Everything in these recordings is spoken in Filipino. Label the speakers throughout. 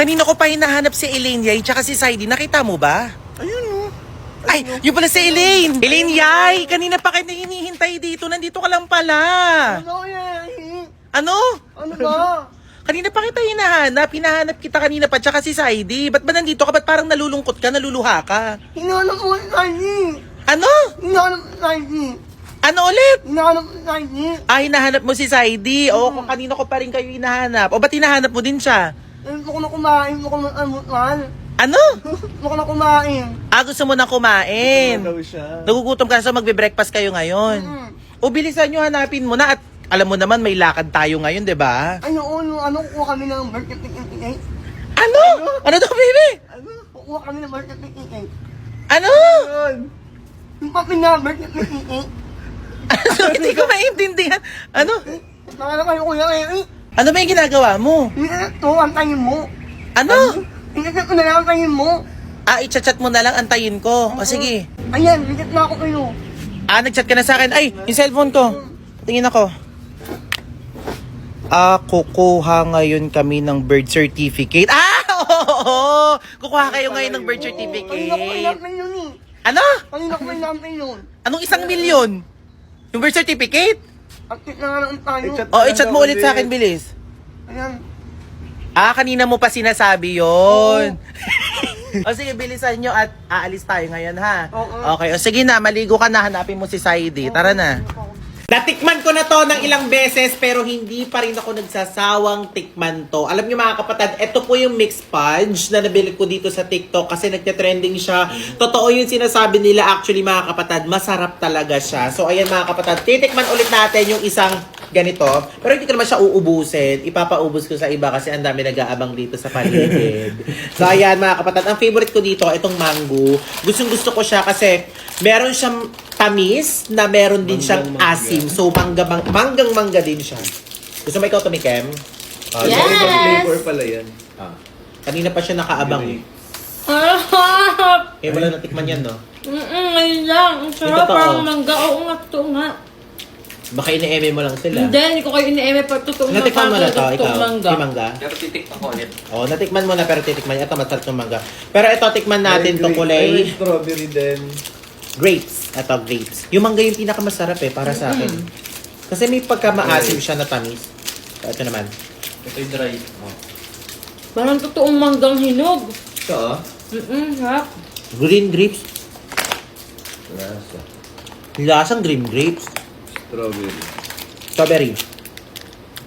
Speaker 1: Kanina ko pa hinahanap si Elaine Yay tsaka si Saidi. Nakita mo ba?
Speaker 2: Ayun o.
Speaker 1: Ay, yun pala si Elaine. Elaine Yay, kanina pa kita hinihintay dito. Nandito ka lang pala.
Speaker 2: Ano yan?
Speaker 1: Ano?
Speaker 2: Ano ba?
Speaker 1: Kanina pa kita hinahanap kita kanina pa tsaka si Saidi. Ba't ba nandito ka? Ba't parang nalulungkot ka, naluluha ka?
Speaker 2: Hinahanap mo yung Saidi.
Speaker 1: Ano?
Speaker 2: Hinahanap mo yung Saidi.
Speaker 1: Ano ulit?
Speaker 2: Hinahanap mo yung Saidi.
Speaker 1: Hinahanap mo si Saidi. O, kung kanina ko pa rin kayo hinahanap. O, ba't hinahanap mo din siya?
Speaker 2: Ayun ko na kumain. Mo ko na amutan.
Speaker 1: Ano?
Speaker 2: Mo ko na kumain.
Speaker 1: Gusto mo na kumain.
Speaker 2: Daw siya.
Speaker 1: Nagugutom ka sa magbe-breakfast kayo ngayon. O, bilisan nyo, hanapin mo na. At alam mo naman, may lakad tayo ngayon, di ba?
Speaker 2: Ano, kukuha kami ng birthday cake.
Speaker 1: Ano? Ano to, baby?
Speaker 2: Ano? Kukuha kami ng birthday cake.
Speaker 1: Ano?
Speaker 2: Yung papi na birthday cake.
Speaker 1: Ano? Hindi ko maintindihan. Ano?
Speaker 2: Nakala kayo kuya eh.
Speaker 1: Ano ba yung ginagawa mo?
Speaker 2: Ito, antayin mo.
Speaker 1: Ano?
Speaker 2: Inikat ko na lang, antayin mo.
Speaker 1: I-chat mo na lang, antayin ko. O, sige.
Speaker 2: Ayan, inikat na ako kayo.
Speaker 1: Nag-chat ka na sa akin. Ay, yung cellphone ko. Tingin ako. Kukuha ngayon kami ng birth certificate. Oo! Kukuha kayo ngayon ng birth
Speaker 2: Kanina ko
Speaker 1: certificate.
Speaker 2: inaantay yun eh.
Speaker 1: Ano?
Speaker 2: Kanina ko inaantay yun.
Speaker 1: Anong 1,000,000? Yung birth certificate?
Speaker 2: Akit na nga lang tayo.
Speaker 1: I-chat mo ulit sa akin, bilis.
Speaker 2: Ayan.
Speaker 1: Kanina mo pa sinasabi yon. O sige, bilisan nyo at aalis tayo ngayon, ha?
Speaker 2: Oo.
Speaker 1: Okay, o sige na, maligo ka na, hanapin mo si Saidi. Tara na. Natikman ko na to ng ilang beses pero hindi pa rin ako nagsasawang tikman to. Alam niyo mga kapatid, ito po yung mixed fudge na nabili ko dito sa TikTok kasi nagte-trending siya. Totoo yung sinasabi nila, actually mga kapatid, masarap talaga siya. So ayan mga kapatid, titikman ulit natin yung isang ganito. Pero hindi ko naman siya uubusin. Ipapaubos ko sa iba kasi ang dami nag-aabang dito sa paligid. So ayan mga kapatid, ang favorite ko dito, itong mango. Gustong gusto ko siya kasi meron siyang tamis na meron din siyang asim. So manggang-mangga din siya. Gusto mo ikaw tumikim?
Speaker 3: Yes!
Speaker 4: Ibang flavor pala yan.
Speaker 1: Kanina pa siya nakaabang.
Speaker 3: Sarap!
Speaker 1: Eh wala natikman yan, no?
Speaker 3: Ngayon lang. Ang
Speaker 1: Ito
Speaker 3: sarap,
Speaker 1: to,
Speaker 3: parang
Speaker 1: oh.
Speaker 3: mangga. Oo nga, totoo nga.
Speaker 1: Baka ini-eme mo lang sila.
Speaker 3: Hindi ko kayo ini-eme pa totoong
Speaker 1: Natikman mo na to, ikaw?
Speaker 3: mangga.
Speaker 1: May mangga?
Speaker 4: Pero titikman ko ulit.
Speaker 1: Oo, natikman mo na pero titikman niya. Ito, masarap ng mangga. Pero ito, tikman natin to kulay.
Speaker 4: May strawberry din.
Speaker 1: Grapes. Ito, grapes. Yung mangga yung pinakamasarap para sa akin. Kasi may pagkamaasim siya na tamis. Ito naman.
Speaker 4: Ito yung dry.
Speaker 3: Parang totoong manggang hinog.
Speaker 4: Ito
Speaker 3: Sarap.
Speaker 1: Green grapes.
Speaker 4: Lasa.
Speaker 1: Lasang green grapes.
Speaker 4: Strawberry.
Speaker 1: Strawberry.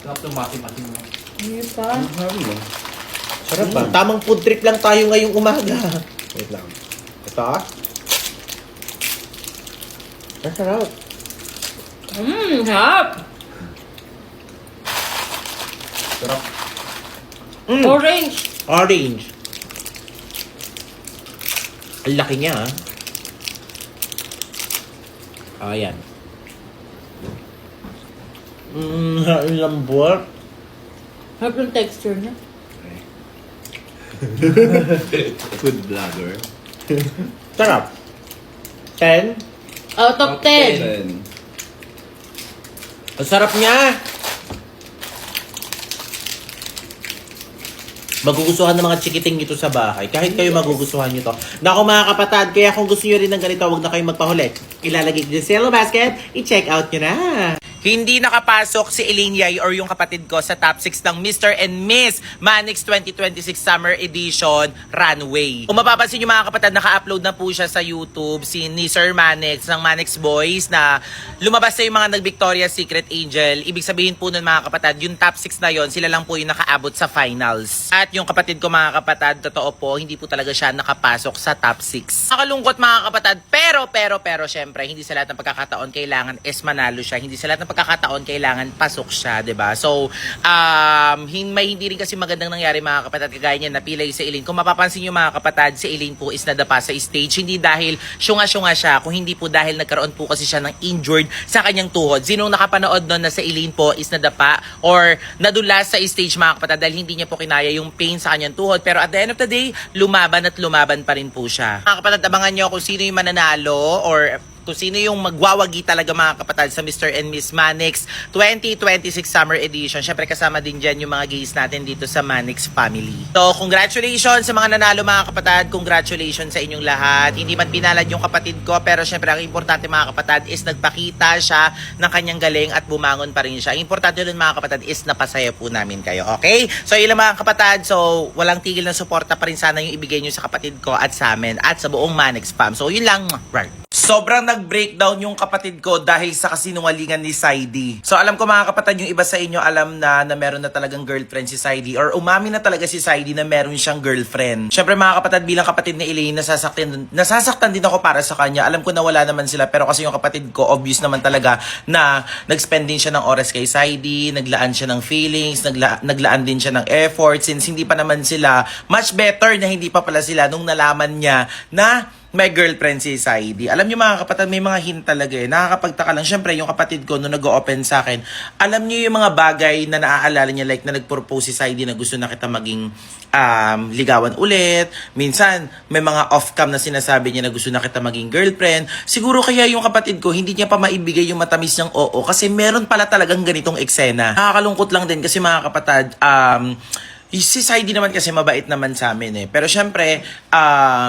Speaker 4: Sarap yung maki-maki mo.
Speaker 3: Hindi pa.
Speaker 1: Sarap ba? Tamang food trip lang tayo ngayong umaga. Wait lang. Ito. Ang sarap.
Speaker 3: Sarap.
Speaker 4: Sarap.
Speaker 3: Orange.
Speaker 1: Orange. Ang laki niya, ha? Ayan. Ang lambot.
Speaker 3: Sarap yung texture niya.
Speaker 4: Food vlogger.
Speaker 1: Sarap. 10.
Speaker 3: Out of 10.
Speaker 1: Ang sarap niya. Magugustuhan ng mga chikiting ito sa bahay. Kahit kayo magugustuhan nyo to. Naku mga kapatid, kaya kung gusto nyo rin ng ganito, huwag na kayong magpahuli. Ilalagay ko sa yellow basket, i-check out nyo na. Hindi nakapasok si Elaine Yay or yung kapatid ko sa top 6 ng Mr. and Miss Manix 2026 Summer Edition Runway. Kung mapapansin nyo mga kapatid, naka-upload na po siya sa YouTube ni Sir Manix ng Manix Boys na lumabas na yung mga nag-Victoria's Secret Angel. Ibig sabihin po nun mga kapatid, yung top 6 na yon sila lang po yung nakaabot sa finals. At yung kapatid ko mga kapatid, totoo po, hindi po talaga siya nakapasok sa top 6. Nakalungkot mga kapatid, pero syempre, hindi sa lahat ng pagkakataon kailangan is manalo siya. Hindi sa lahat ng pagkakataon kailangan pasok siya, 'di ba? So, hindi rin kasi magandang nangyari mga kapatid kagaya niya napilay sa Elaine. Kung mapapansin niyo mga kapatid, si Elaine po is nadapa sa stage hindi dahil syunga-syunga siya, kung hindi po dahil nagkaroon po kasi siya ng injured sa kanyang tuhod. Sinong nakapanood noon na sa Elaine po is nadapa or nadulas sa stage mga kapatid dahil hindi niya po kinaya yung pain sa kanyang tuhod. Pero at the end of the day, lumaban pa rin po siya. Mga kapatid, abangan niyo kung sino yung mananalo or kung sino yung magwawagi talaga mga kapatid sa Mr. and Miss Manix 2026 Summer Edition. Syempre kasama din dyan yung mga gays natin dito sa Manix family. So congratulations sa mga nanalo mga kapatid. Congratulations sa inyong lahat. Hindi man pinalad yung kapatid ko, pero syempre ang importante mga kapatid is nagpakita siya ng kanyang galing at bumangon pa rin siya. Ang importante dun mga kapatid is napasaya po namin kayo. Okay? So yun lang mga kapatid. So walang tigil na suporta pa rin sana yung ibigay nyo sa kapatid ko at sa amin at sa buong Manix fam. So yun lang. Right. Sobrang nag-breakdown yung kapatid ko dahil sa kasinungalingan ni Saidi. So alam ko mga kapatid, yung iba sa inyo alam na meron na talagang girlfriend si Saidi or umami na talaga si Saidi na meron siyang girlfriend. Syempre mga kapatid, bilang kapatid ni Elaine, nasasaktan din ako para sa kanya. Alam ko na wala naman sila, pero kasi yung kapatid ko, obvious naman talaga na nag-spend din siya ng oras kay Saidi, naglaan siya ng feelings, naglaan din siya ng effort since hindi pa naman sila, much better na hindi pa pala sila nung nalaman niya na may girlfriend si Saidi. Alam niyo mga kapatid, may mga hint talaga eh. Nakakapagtaka lang. Siyempre, yung kapatid ko, nung nag-open sa akin, alam niyo yung mga bagay na naaalala niya, like na nag-propose si Saidi na gusto na kita maging ligawan ulit. Minsan, may mga off-cam na sinasabi niya na gusto na kita maging girlfriend. Siguro kaya yung kapatid ko, hindi niya pa maibigay yung matamis niyang oo kasi meron pala talagang ganitong eksena. Nakakalungkot lang din kasi mga kapatid, si Saidi naman kasi mabait naman sa amin eh. Pero syempre,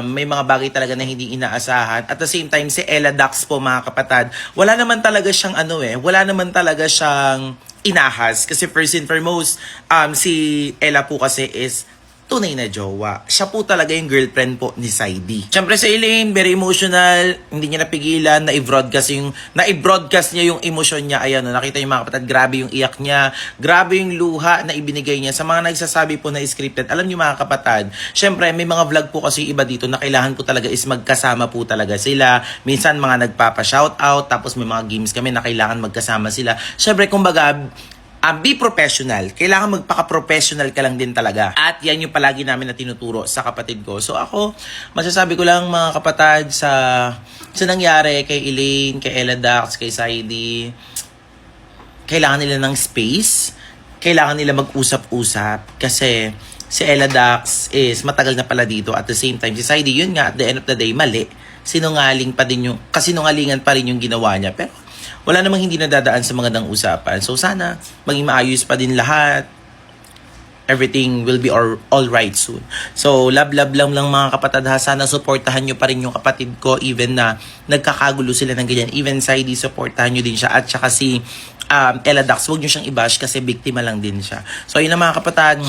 Speaker 1: may mga bagay talaga na hindi inaasahan. At the same time, si Ella Dax po mga kapatid, wala naman talaga siyang wala naman talaga siyang inahas. Kasi first and foremost, si Ella po kasi is tunay na jowa. Siya po talaga yung girlfriend po ni Saidi. Siyempre si Elaine, very emotional, hindi niya napigilan, na-broadcast niya yung emosyon niya. Ayan, nakita yung mga kapatid, grabe yung iyak niya, grabe yung luha na ibinigay niya. Sa mga nagsasabi po na scripted, alam niyo mga kapatid, siyempre may mga vlog po kasi iba dito na kailangan po talaga is magkasama po talaga sila. Minsan mga nagpapa-shoutout, tapos may mga games kami na kailangan magkasama sila. Siyempre, kumbaga, be professional. Kailangan magpaka-professional ka lang din talaga. At yan yung palagi namin na tinuturo sa kapatid ko. So ako, masasabi ko lang mga kapatid sa nangyari kay Elaine, kay Ella Dax, kay Saidi, kailangan nila ng space. Kailangan nila mag-usap-usap. Kasi si Ella Dax is matagal na pala dito. At the same time, si Saidi, yun nga, at the end of the day, mali. Kasinungalingan pa rin yung ginawa niya. Pero wala namang hindi nadadaan sa magandang usapan. So sana maging maayos pa din lahat. Everything will be all right soon. So love lang mga kapatid ha. Sana supportahan nyo pa rin yung kapatid ko even na nagkakagulo sila ng ganyan. Even Saidi, supportahan nyo din siya. At saka si Ella Dax, huwag nyo siyang i-bash kasi biktima lang din siya. So yun na mga kapatid.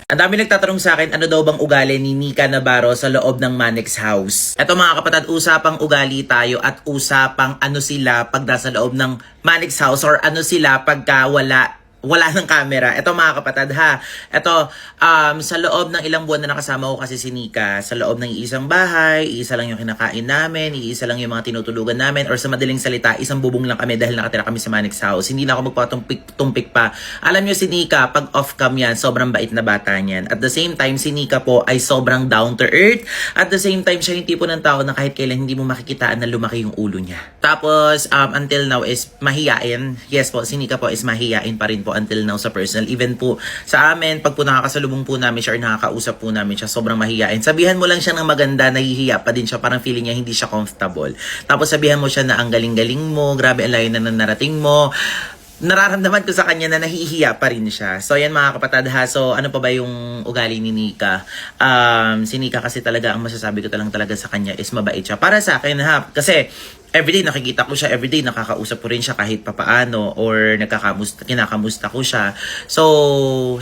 Speaker 1: Ang dami nagtatanong sa akin, ano daw bang ugali ni Nika Navarro sa loob ng Manix house? Eto mga kapatid, usapang ugali tayo at usapang ano sila pag nasa loob ng Manix house or ano sila pagka wala ng camera. Ito mga kapatid ha. Ito, sa loob ng ilang buwan na nakasama ko kasi si Nika, sa loob ng isang bahay, iisa lang yung kinakain namin, iisa lang yung mga tinutulugan namin, or sa madaling salita, isang bubong lang kami dahil nakatira kami sa Manix house. Hindi na ako magpatumpik pa. Alam nyo si Nika, pag off-cam yan, sobrang bait na bata niyan. At the same time, si Nika po ay sobrang down to earth. At the same time, siya yung tipo ng tao na kahit kailan hindi mo makikitaan na lumaki yung ulo niya. Tapos, until now is mahiyain. Yes po, si Nika po is mahiyain pa rin po until now sa personal. Even po sa amin, pag po nakakasalubong po namin siya or nakakausap po namin siya, sobrang mahiyain. Sabihan mo lang siya ng maganda, nahihiya pa din siya. Parang feeling niya hindi siya comfortable. Tapos sabihan mo siya na ang galing-galing mo, grabe ang layo na narating mo. Nararamdaman ko sa kanya na nahihiya pa rin siya. So yan mga kapatid ha. So ano pa ba yung ugali ni Nika? Si Nika kasi talaga, ang masasabi ko talaga sa kanya is mabait siya. Para sa akin ha. Kasi everyday nakikita ko siya, everyday nakakausap ko rin siya kahit papaano or kinakamusta ko siya. So,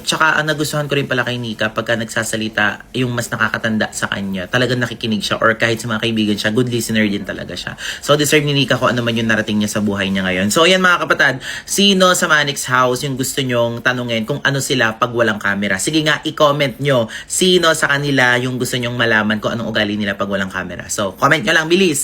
Speaker 1: tsaka ang nagustuhan ko rin pala kay Nika pagka nagsasalita yung mas nakakatanda sa kanya. Talagang nakikinig siya or kahit sa mga kaibigan siya, good listener din talaga siya. So, deserve ni Nika kung ano man yung narating niya sa buhay niya ngayon. So, yan mga kapatid, sino sa Manix house yung gusto nyong tanungin kung ano sila pag walang camera? Sige nga, i-comment nyo sino sa kanila yung gusto nyong malaman kung anong ugali nila pag walang camera. So, comment nyo lang, bilis!